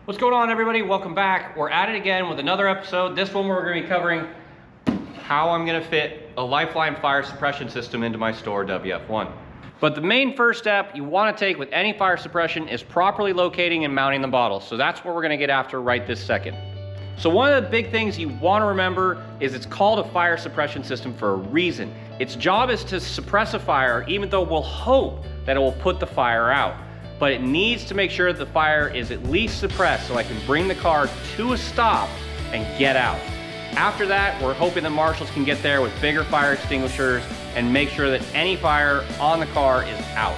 What's going on, everybody? Welcome back. We're at it again with another episode. This one we're going to be covering how I'm going to fit a Lifeline Fire Suppression System into my Stohr WF-1. But the main first step you want to take with any fire suppression is properly locating and mounting the bottle. So that's what we're going to get after right this second. So one of the big things you want to remember is it's called a fire suppression system for a reason. Its job is to suppress a fire, even though we'll hope that it will put the fire out. But it needs to make sure that the fire is at least suppressed so I can bring the car to a stop and get out. After that, we're hoping that marshals can get there with bigger fire extinguishers and make sure that any fire on the car is out.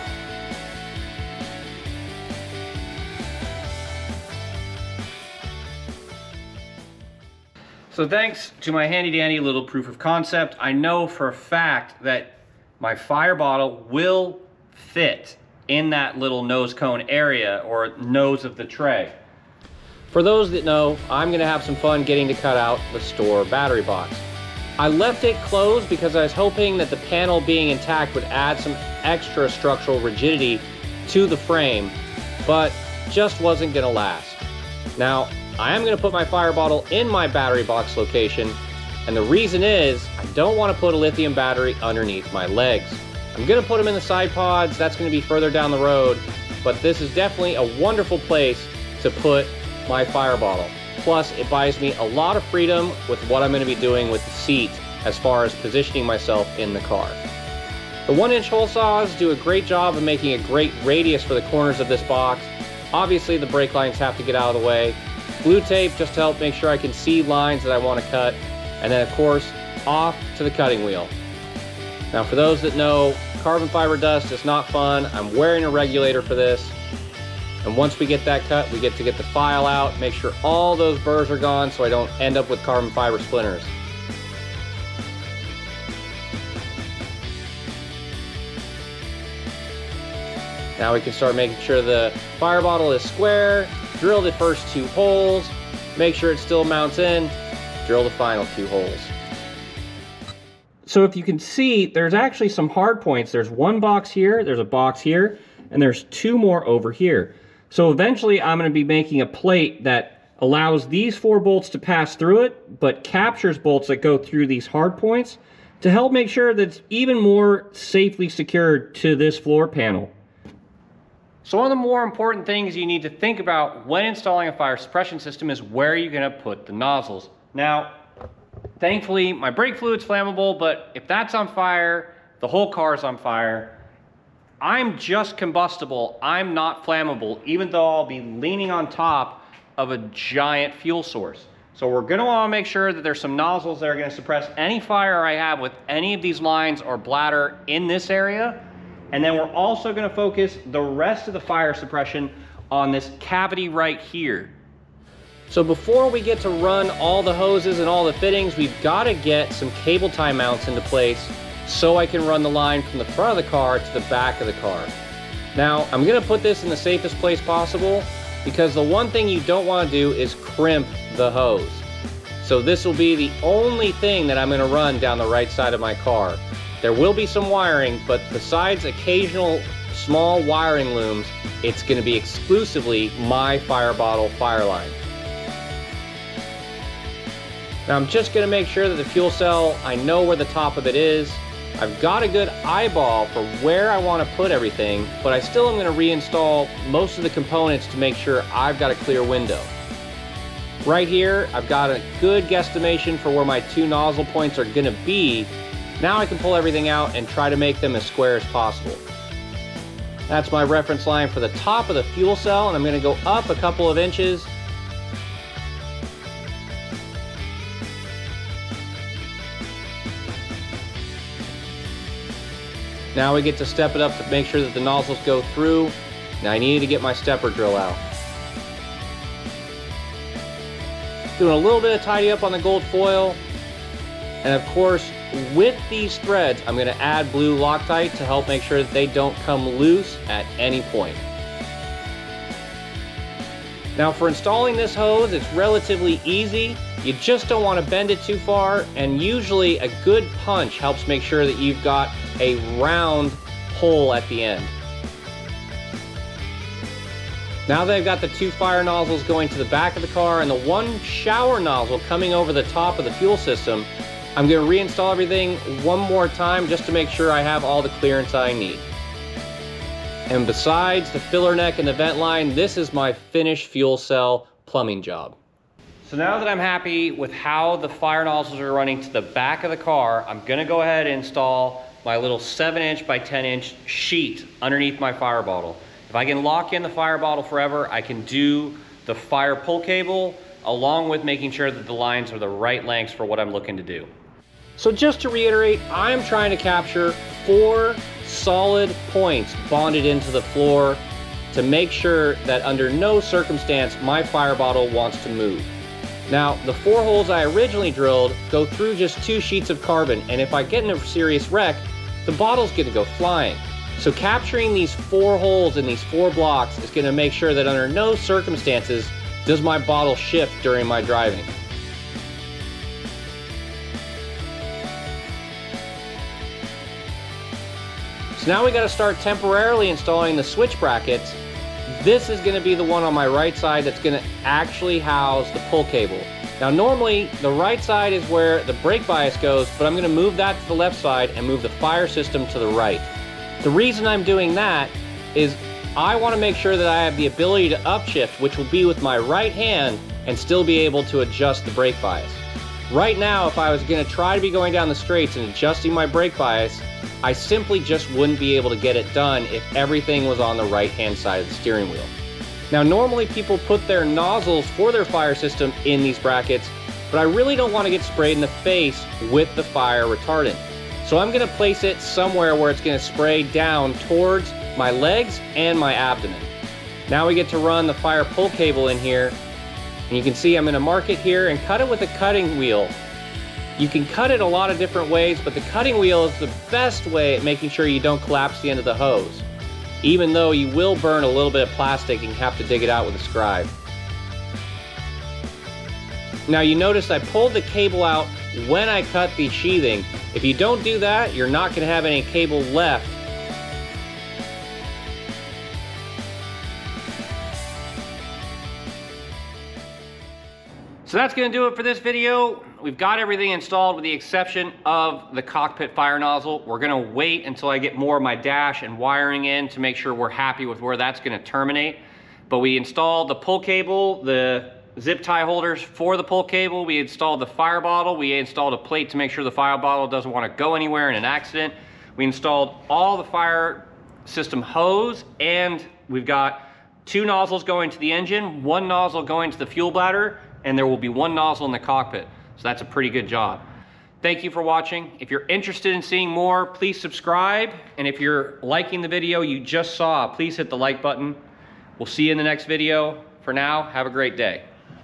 So thanks to my handy dandy little proof of concept, I know for a fact that my fire bottle will fit in that little nose cone area or nose of the tray. For those that know, I'm gonna have some fun getting to cut out the Stohr battery box. I left it closed because I was hoping that the panel being intact would add some extra structural rigidity to the frame, but just wasn't gonna last. Now, I am gonna put my fire bottle in my battery box location, and the reason is I don't wanna put a lithium battery underneath my legs. I'm gonna put them in the side pods, that's gonna be further down the road, but this is definitely a wonderful place to put my fire bottle. Plus, it buys me a lot of freedom with what I'm gonna be doing with the seat as far as positioning myself in the car. The 1-inch hole saws do a great job of making a great radius for the corners of this box. Obviously, the brake lines have to get out of the way. Blue tape just to help make sure I can see lines that I wanna cut. And then, of course, off to the cutting wheel. Now, for those that know, carbon fiber dust is not fun. I'm wearing a regulator for this. And once we get that cut, we get to get the file out, make sure all those burrs are gone so I don't end up with carbon fiber splinters. Now we can start making sure the fire bottle is square, drill the first 2 holes, make sure it still mounts in, drill the final 2 holes. So if you can see, there's actually some hard points. There's one box here, there's a box here, and there's 2 more over here. So eventually I'm going to be making a plate that allows these 4 bolts to pass through it, but captures bolts that go through these hard points to help make sure that it's even more safely secured to this floor panel. So one of the more important things you need to think about when installing a fire suppression system is where you're going to put the nozzles. Now, thankfully, my brake fluid's flammable, but if that's on fire, the whole car's on fire. I'm just combustible, I'm not flammable, even though I'll be leaning on top of a giant fuel source. So we're gonna wanna make sure that there's some nozzles that are gonna suppress any fire I have with any of these lines or bladder in this area. And then we're also gonna focus the rest of the fire suppression on this cavity right here. So before we get to run all the hoses and all the fittings, we've gotta get some cable tie mounts into place so I can run the line from the front of the car to the back of the car. Now, I'm gonna put this in the safest place possible because the one thing you don't wanna do is crimp the hose. So this will be the only thing that I'm gonna run down the right side of my car. There will be some wiring, but besides occasional small wiring looms, it's gonna be exclusively my fire bottle fire line. Now I'm just gonna make sure that the fuel cell, I know where the top of it is. I've got a good eyeball for where I want to put everything, but I still am going to reinstall most of the components to make sure I've got a clear window. Right here, I've got a good guesstimation for where my 2 nozzle points are going to be. Now I can pull everything out and try to make them as square as possible. That's my reference line for the top of the fuel cell, and I'm going to go up a couple of inches. Now we get to step it up to make sure that the nozzles go through. Now I needed to get my stepper drill out. Doing a little bit of tidy up on the gold foil. And of course, with these threads, I'm gonna add blue Loctite to help make sure that they don't come loose at any point. Now for installing this hose, it's relatively easy. You just don't want to bend it too far, and usually a good punch helps make sure that you've got a round hole at the end. Now that I've got the 2 fire nozzles going to the back of the car and the 1 shower nozzle coming over the top of the fuel system, I'm going to reinstall everything one more time just to make sure I have all the clearance I need. And besides the filler neck and the vent line, this is my finished fuel cell plumbing job. So now that I'm happy with how the fire nozzles are running to the back of the car, I'm going to go ahead and install my little 7" by 10" sheet underneath my fire bottle. If I can lock in the fire bottle forever, I can do the fire pull cable along with making sure that the lines are the right lengths for what I'm looking to do. So just to reiterate, I'm trying to capture 4 solid points bonded into the floor to make sure that under no circumstance my fire bottle wants to move. Now, the 4 holes I originally drilled go through just 2 sheets of carbon, and if I get in a serious wreck, the bottle's gonna go flying. So capturing these 4 holes in these 4 blocks is gonna make sure that under no circumstances does my bottle shift during my driving. So now we gotta start temporarily installing the switch brackets. This is gonna be the one on my right side that's gonna actually house the pull cable. Now normally, the right side is where the brake bias goes, but I'm gonna move that to the left side and move the fire system to the right. The reason I'm doing that is I want to make sure that I have the ability to upshift, which will be with my right hand, and still be able to adjust the brake bias. Right now, if I was going to try to be going down the straights and adjusting my brake bias, I simply just wouldn't be able to get it done if everything was on the right-hand side of the steering wheel. Now, normally people put their nozzles for their fire system in these brackets, but I really don't want to get sprayed in the face with the fire retardant. So I'm gonna place it somewhere where it's gonna spray down towards my legs and my abdomen. Now we get to run the fire pull cable in here, and you can see I'm gonna mark it here and cut it with a cutting wheel. You can cut it a lot of different ways, but the cutting wheel is the best way at making sure you don't collapse the end of the hose, even though you will burn a little bit of plastic and have to dig it out with a scribe. Now you notice I pulled the cable out when I cut the sheathing. If you don't do that, you're not going to have any cable left. So that's going to do it for this video. We've got everything installed with the exception of the cockpit fire nozzle. We're going to wait until I get more of my dash and wiring in to make sure we're happy with where that's going to terminate. But we installed the pull cable, the zip tie holders for the pull cable. We installed the fire bottle. We installed a plate to make sure the fire bottle doesn't want to go anywhere in an accident. We installed all the fire system hose, and we've got 2 nozzles going to the engine, 1 nozzle going to the fuel bladder, and there will be 1 nozzle in the cockpit. So that's a pretty good job. Thank you for watching. If you're interested in seeing more, please subscribe. And if you're liking the video you just saw, please hit the like button. We'll see you in the next video. For now, have a great day.